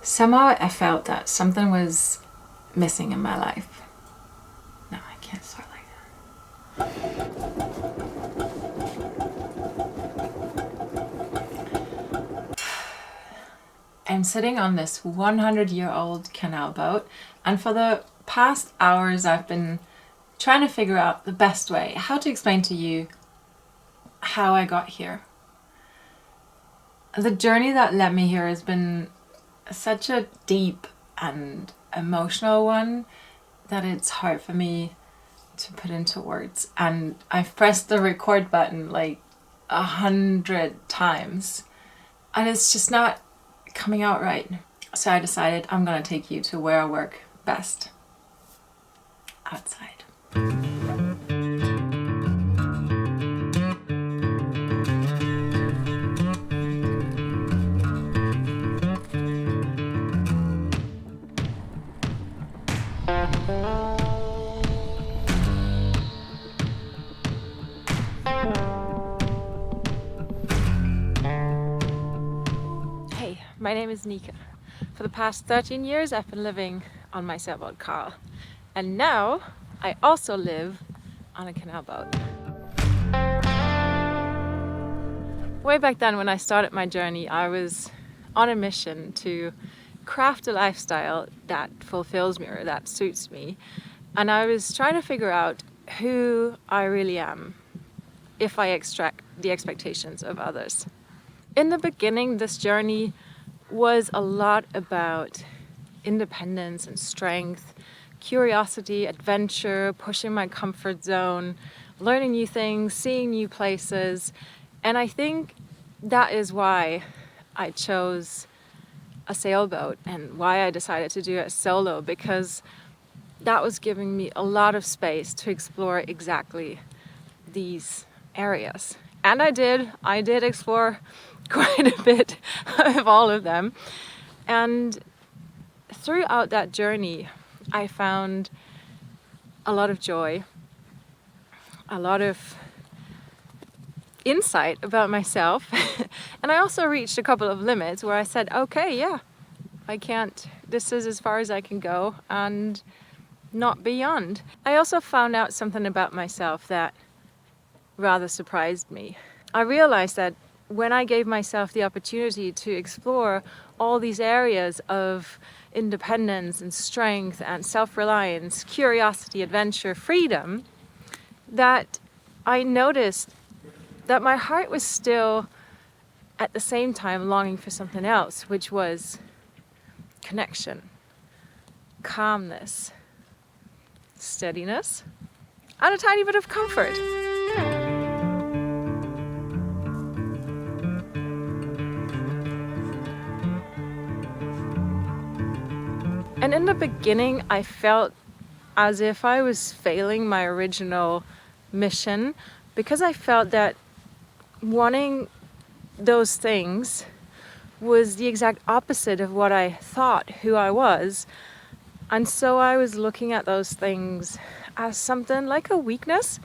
Somehow I felt that something was missing in my life. No, I can't start like that. I'm sitting on this 100-year-old canal boat, and for the past hours I've been trying to figure out the best way, how to explain to you how I got here. The journey that led me here has been such a deep and emotional one that it's hard for me to put into words. And I've pressed the record button like 100 times and it's just not coming out right. So I decided I'm gonna take you to where I work best. Outside. Hey, my name is Nika. For the past 13 years I've been living on my sailboat Karl, and now I also live on a canal boat. Way back then when I started my journey, I was on a mission to craft a lifestyle that fulfills me or that suits me, and I was trying to figure out who I really am if I extract the expectations of others. In the beginning, this journey was a lot about independence and strength, curiosity, adventure, pushing my comfort zone, learning new things, seeing new places. And I think that is why I chose a sailboat and why I decided to do it solo, because that was giving me a lot of space to explore exactly these areas. And I did explore quite a bit of all of them. And throughout that journey, I found a lot of joy, a lot of insight about myself. And I also reached a couple of limits where I said, okay, yeah, this is as far as I can go and not beyond. I also found out something about myself that rather surprised me. I realized that when I gave myself the opportunity to explore all these areas of independence and strength and self-reliance, curiosity, adventure, freedom, that I noticed that my heart was still at the same time longing for something else, which was connection, calmness, steadiness, and a tiny bit of comfort. And in the beginning, I felt as if I was failing my original mission, because I felt that wanting those things was the exact opposite of what I thought who I was. And so I was looking at those things as something like a weakness.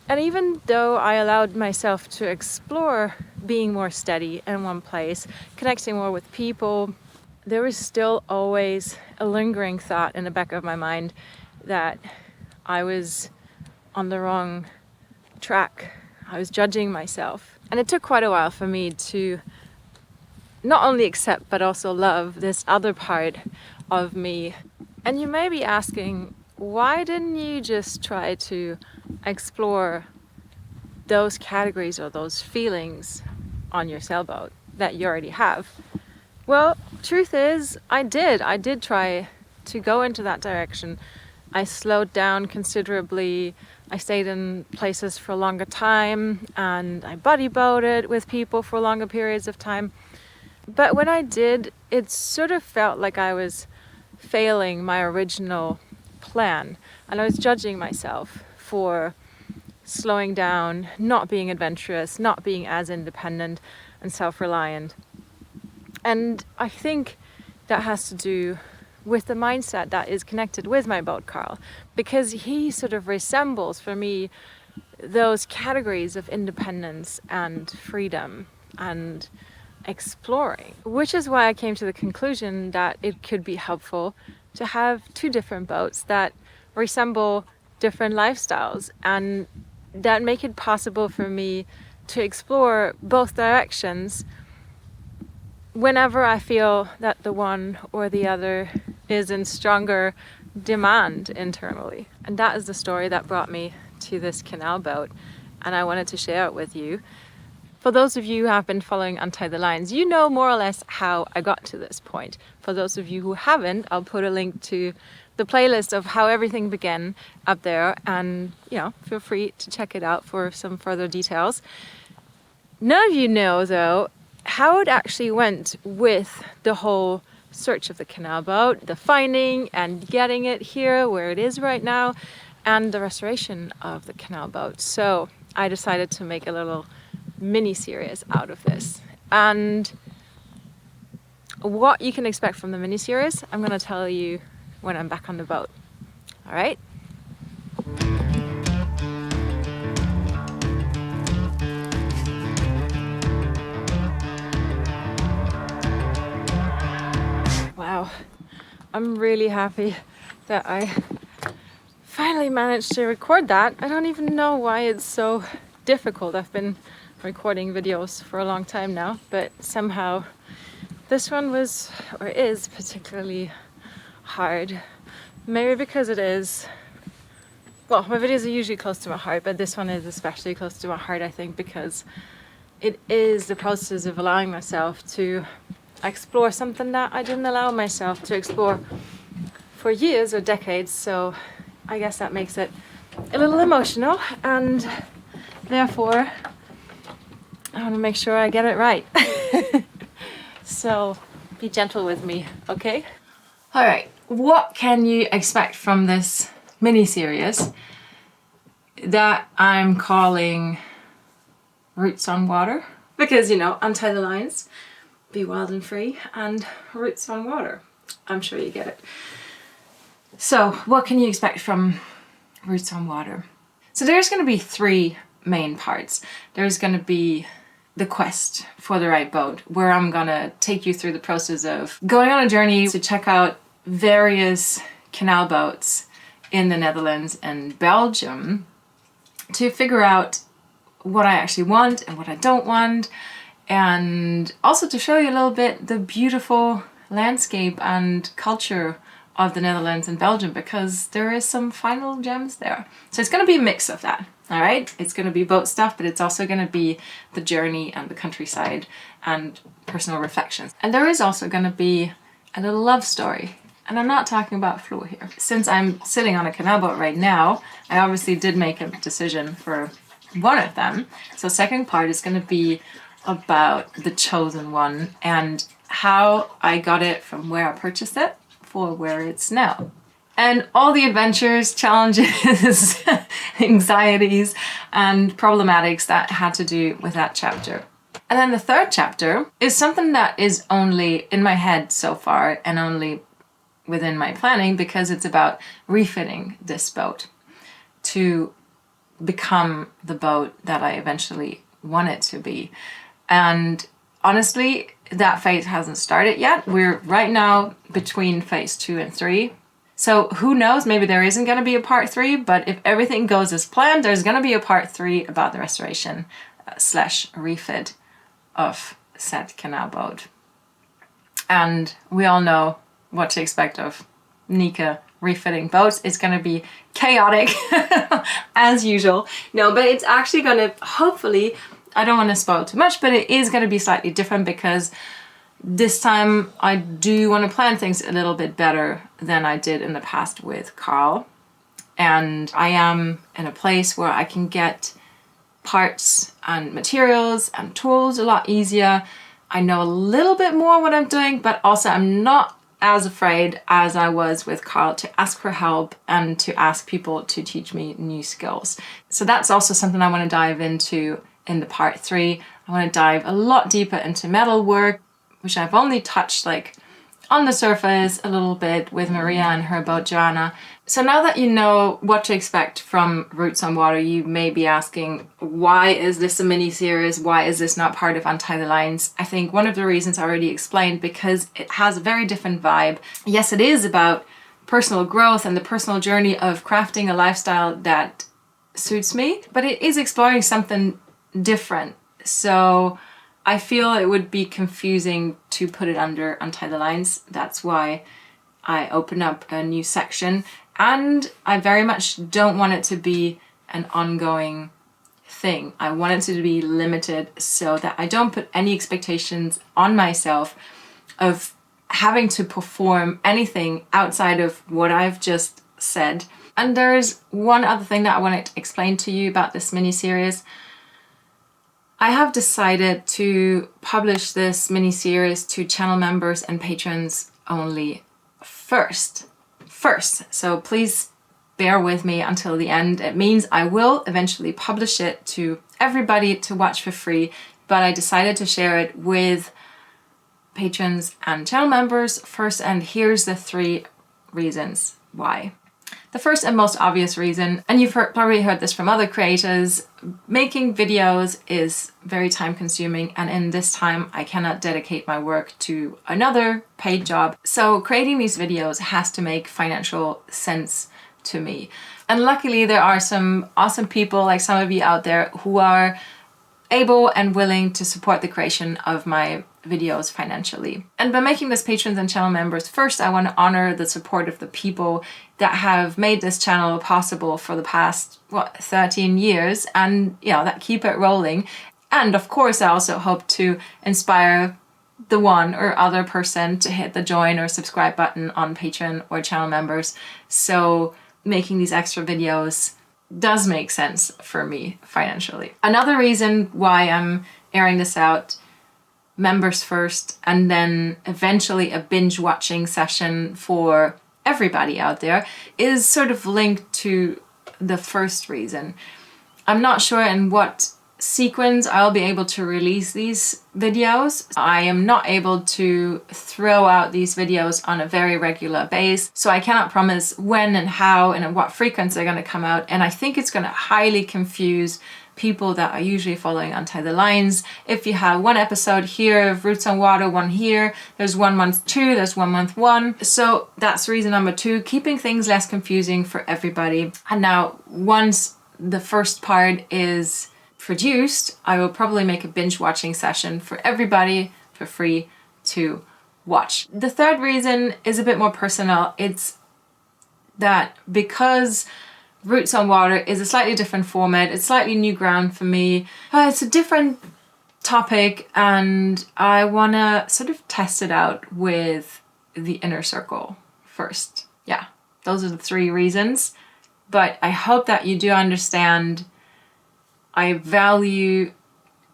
And even though I allowed myself to explore being more steady in one place, connecting more with people, there was still always a lingering thought in the back of my mind that I was on the wrong track. I was judging myself. And it took quite a while for me to not only accept but also love this other part of me. And you may be asking, why didn't you just try to explore those categories or those feelings on your sailboat that you already have? Well, truth is, I did try to go into that direction. I slowed down considerably. I stayed in places for a longer time, and I buddy boated with people for longer periods of time. But when I did, it sort of felt like I was failing my original plan, and I was judging myself for slowing down, not being adventurous, not being as independent and self-reliant. And I think that has to do with the mindset that is connected with my boat Karl, because he sort of resembles for me those categories of independence and freedom and exploring, which is why I came to the conclusion that it could be helpful to have two different boats that resemble different lifestyles and that make it possible for me to explore both directions whenever I feel that the one or the other is in stronger demand internally. And that is the story that brought me to this canal boat, and I wanted to share it with you. For those of you who have been following Untie the Lines, you know more or less how I got to this point. For those of you who haven't, I'll put a link to the playlist of how everything began up there, and feel free to check it out for some further details. None of you know though how it actually went with the whole search of the canal boat, the finding and getting it here where it is right now, and the restoration of the canal boat. So I decided to make a little mini series out of this. And what you can expect from the mini series, I'm going to tell you when I'm back on the boat. All right? Wow, I'm really happy that I finally managed to record that. I don't even know why it's so difficult. I've been recording videos for a long time now, but somehow this one was, or is, particularly hard. Maybe because it is, well, my videos are usually close to my heart, but this one is especially close to my heart, I think, because it is the process of allowing myself to explore something that I didn't allow myself to explore for years or decades. So I guess that makes it a little emotional, and therefore I want to make sure I get it right. So be gentle with me, okay? All right, what can you expect from this mini-series that I'm calling Roots on Water? Because, untie the lines, be wild and free, and roots on water. I'm sure you get it. So what can you expect from Roots on Water? So there's going to be three main parts. There's going to be the quest for the right boat, where I'm going to take you through the process of going on a journey to check out various canal boats in the Netherlands and Belgium to figure out what I actually want and what I don't want, and also to show you a little bit the beautiful landscape and culture of the Netherlands and Belgium, because there is some final gems there. So it's going to be a mix of that, all right? It's going to be boat stuff, but it's also going to be the journey and the countryside and personal reflections. And there is also going to be a little love story. And I'm not talking about Floor here. Since I'm sitting on a canal boat right now, I obviously did make a decision for one of them. So second part is going to be about the chosen one and how I got it from where I purchased it for where it's now. And all the adventures, challenges, anxieties, and problematics that had to do with that chapter. And then the third chapter is something that is only in my head so far and only within my planning, because it's about refitting this boat to become the boat that I eventually want it to be. And honestly, that phase hasn't started yet. We're right now between phase 2 and 3. So who knows, maybe there isn't going to be a part 3, but if everything goes as planned, there's going to be a part 3 about the restoration / refit of said canal boat. And we all know what to expect of Nika refitting boats. It's going to be chaotic as usual. No, but it's actually going to, hopefully, I don't want to spoil too much, but it is going to be slightly different, because this time I do want to plan things a little bit better than I did in the past with Karl. And I am in a place where I can get parts and materials and tools a lot easier. I know a little bit more what I'm doing, but also I'm not as afraid as I was with Karl to ask for help and to ask people to teach me new skills. So that's also something I want to dive into in the part 3. I want to dive a lot deeper into metal work, which I've only touched like on the surface a little bit with Maria and her boat Joanna. So now that you know what to expect from Roots on Water, you may be asking, why is this a mini series? Why is this not part of Untie the Lines? I think one of the reasons I already explained, because it has a very different vibe. Yes, it is about personal growth and the personal journey of crafting a lifestyle that suits me, but it is exploring something different. So I feel it would be confusing to put it under Untie the Lines. That's why I open up a new section, and I very much don't want it to be an ongoing thing. I want it to be limited so that I don't put any expectations on myself of having to perform anything outside of what I've just said. And there's one other thing that I want to explain to you about this mini series. I have decided to publish this mini series to channel members and patrons only first. So please bear with me until the end. It means I will eventually publish it to everybody to watch for free, but I decided to share it with patrons and channel members first, and here's the 3 reasons why. The first and most obvious reason, and you've probably heard this from other creators, making videos is very time consuming, and in this time I cannot dedicate my work to another paid job. So creating these videos has to make financial sense to me. And luckily there are some awesome people like some of you out there who are able and willing to support the creation of my videos financially. And by making this patrons and channel members first, I want to honor the support of the people that have made this channel possible for the past 13 years, and that keep it rolling. And of course I also hope to inspire the one or other person to hit the join or subscribe button on Patreon or channel members, so making these extra videos does make sense for me financially. Another reason why I'm airing this out members first, and then eventually a binge watching session for everybody out there, is sort of linked to the first reason. I'm not sure in what sequence I'll be able to release these videos. I am not able to throw out these videos on a very regular basis, so I cannot promise when and how and at what frequency they're going to come out, and I think it's going to highly confuse people that are usually following Untie the Lines. If you have one episode here of Roots on Water, one here, there's 1 month 2, there's 1 month 1. So that's reason number 2, keeping things less confusing for everybody. And now once the first part is produced, I will probably make a binge watching session for everybody for free to watch. The third reason is a bit more personal. It's that because Roots on Water is a slightly different format, it's slightly new ground for me. It's a different topic, and I want to sort of test it out with the inner circle first. Yeah, those are the 3 reasons. But I hope that you do understand I value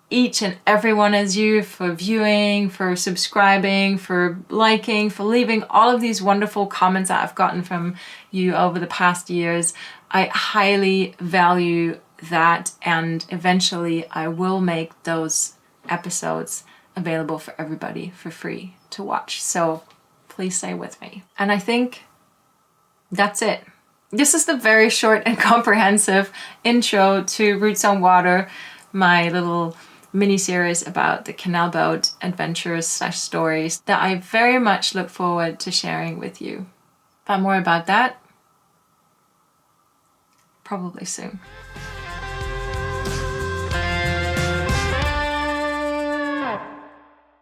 each and every one as you for viewing, for subscribing, for liking, for leaving all of these wonderful comments that I've gotten from you over the past years. I highly value that, and eventually I will make those episodes available for everybody for free to watch. So please stay with me. And I think that's it. This is the very short and comprehensive intro to Roots on Water, my little mini-series about the canal boat adventures / stories that I very much look forward to sharing with you. But more about that probably soon.